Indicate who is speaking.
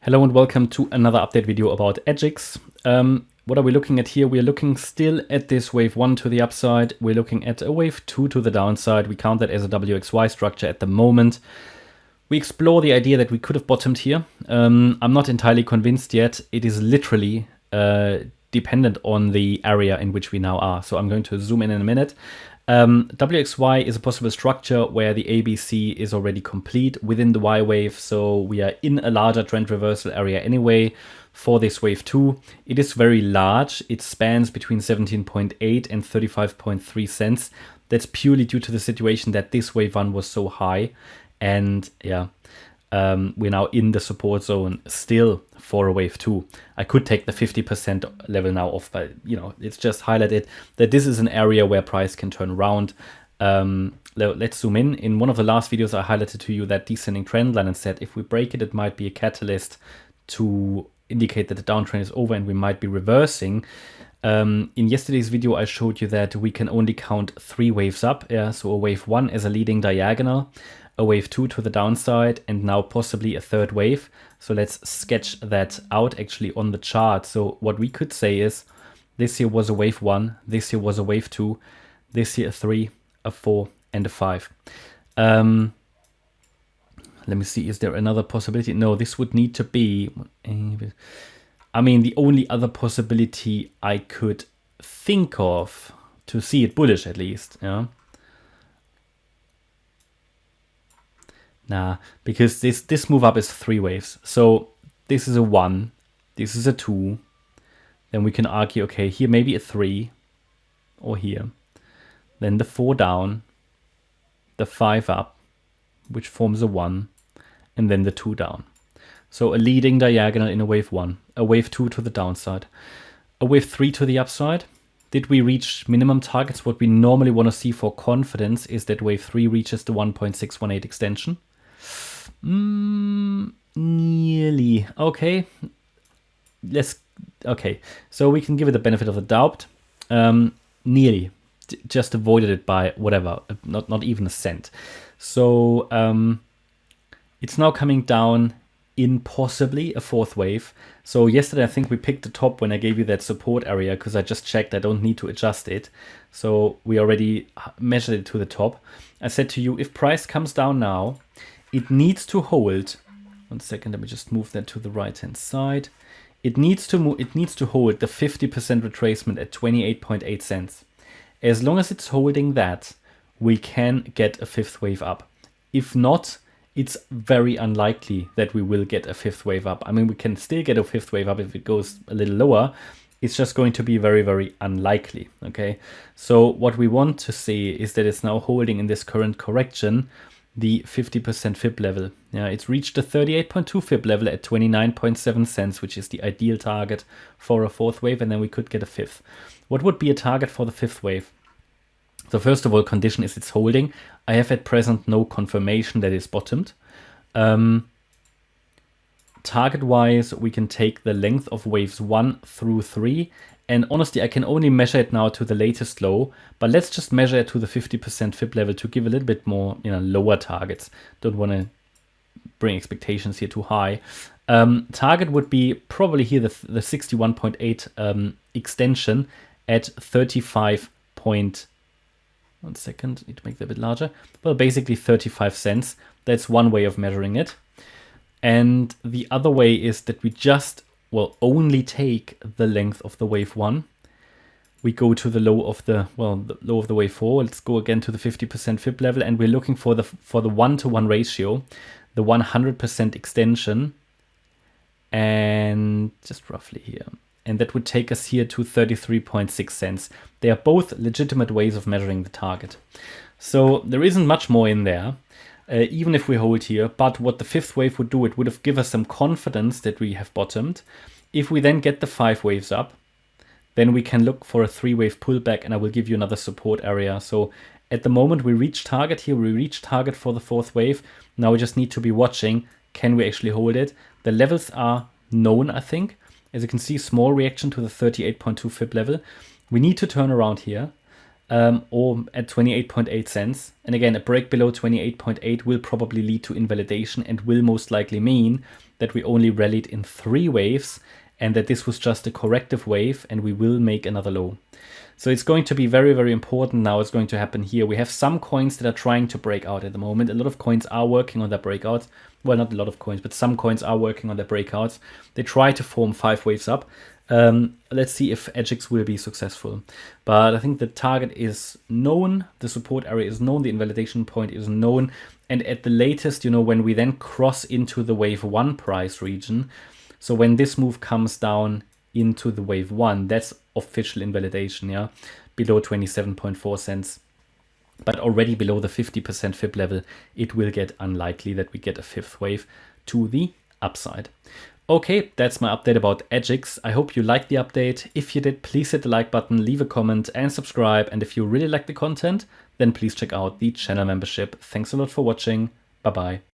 Speaker 1: Hello and welcome to another update video about AGIX. What are we looking at here? We're looking still at this wave 1 to the upside. We're looking at a wave 2 to the downside. We count that as a WXY structure at the moment. We explore the idea that we could have bottomed here. I'm not entirely convinced yet. It is literally dependent on the area in which we now are. So I'm going to zoom in a minute. WXY is a possible structure where the ABC is already complete within the Y wave, so we are in a larger trend reversal area anyway for this wave 2. It is very large. It spans between 17.8 and 35.3 cents. That's purely due to the situation that this wave 1 was so high, and yeah, we're now in the support zone still for a wave 2. I could take the 50% level now off, but you know, it's just highlighted that this is an area where price can turn around. Let's zoom in. In one of the last videos, I highlighted to you that descending trend line and said if we break it, it might be a catalyst to indicate that the downtrend is over and we might be reversing. In yesterday's video, I showed you that we can only count 3 waves up. Yeah, so a wave 1 as a leading diagonal, a wave 2 to the downside, and now possibly a third wave. So let's sketch that out actually on the chart. So what we could say is this here was a wave 1, this here was a wave 2, this here a 3, a 4, and a 5. Let me see, is there another possibility? No, this would need to be, I mean, the only other possibility I could think of to see it bullish at least, yeah. Nah, because this move up is 3 waves. So this is a 1, this is a 2. Then we can argue, okay, here maybe a 3, or here. Then the 4 down, the 5 up, which forms a 1, and then the 2 down. So a leading diagonal in a wave 1, a wave 2 to the downside, a wave 3 to the upside. Did we reach minimum targets? What we normally want to see for confidence is that wave 3 reaches the 1.618 extension. Nearly. Okay. Okay. So we can give it the benefit of the doubt. Nearly. Just avoided it by whatever, not even a cent. So it's now coming down in possibly a 4th wave. So yesterday I think we picked the top when I gave you that support area because I just checked I don't need to adjust it. So we already measured it to the top. I said to you, if price comes down now, it needs to hold. 1 second, let me just move that to the right hand side. It needs to hold the 50% retracement at 28.8 cents. As long as it's holding that, we can get a 5th wave up. If not, it's very unlikely that we will get a 5th wave up. I mean, we can still get a 5th wave up if it goes a little lower. It's just going to be very, very unlikely, okay? So what we want to see is that it's now holding in this current correction the 50% fib level. Yeah, it's reached the 38.2 fib level at 29.7 cents, which is the ideal target for a 4th wave, and then we could get a 5th. What would be a target for the 5th wave? So first of all, condition is it's holding. I have at present no confirmation that it's bottomed. Target-wise, we can take the length of waves 1 through 3. And honestly, I can only measure it now to the latest low. But let's just measure it to the 50% fib level to give a little bit more, lower targets. Don't want to bring expectations here too high. Target would be probably here the 61.8 extension at 35. 1 second, need to make that a bit larger. Well, basically 35 cents. That's one way of measuring it. And the other way is that we just, only take the length of the wave 1. We go to the low of the low of the wave 4. Let's go again to the 50% fib level, and we're looking for the 1-to-1 ratio, the 100% extension, and just roughly here. And that would take us here to 33.6 cents. They are both legitimate ways of measuring the target. So there isn't much more in there, even if we hold here. But what the 5th wave would do, it would have given us some confidence that we have bottomed. If we then get the 5 waves up, then we can look for a 3-wave pullback, and I will give you another support area. So at the moment we reach target here. We reach target for the 4th wave. Now we just need to be watching. Can we actually hold it? The levels are known, I think. As you can see, small reaction to the 38.2 fib level. We need to turn around here. or at 28.8 cents. And again, a break below 28.8 will probably lead to invalidation and will most likely mean that we only rallied in 3 waves and that this was just a corrective wave and we will make another low. So it's going to be very, very important now what's going to happen here. We have some coins that are trying to break out at the moment. A lot of coins are working on their breakouts. Well, not a lot of coins, but some coins are working on their breakouts. They try to form 5 waves up. Let's see if AGIX will be successful. But I think the target is known, the support area is known, the invalidation point is known. And at the latest, when we then cross into the wave 1 price region, so when this move comes down into the wave 1, that's official invalidation, yeah, below 27.4 cents. But already below the 50% fib level, it will get unlikely that we get a 5th wave to the upside. Okay, that's my update about AGIX. I hope you liked the update. If you did, please hit the like button, leave a comment and subscribe. And if you really like the content, then please check out the channel membership. Thanks a lot for watching. Bye-bye.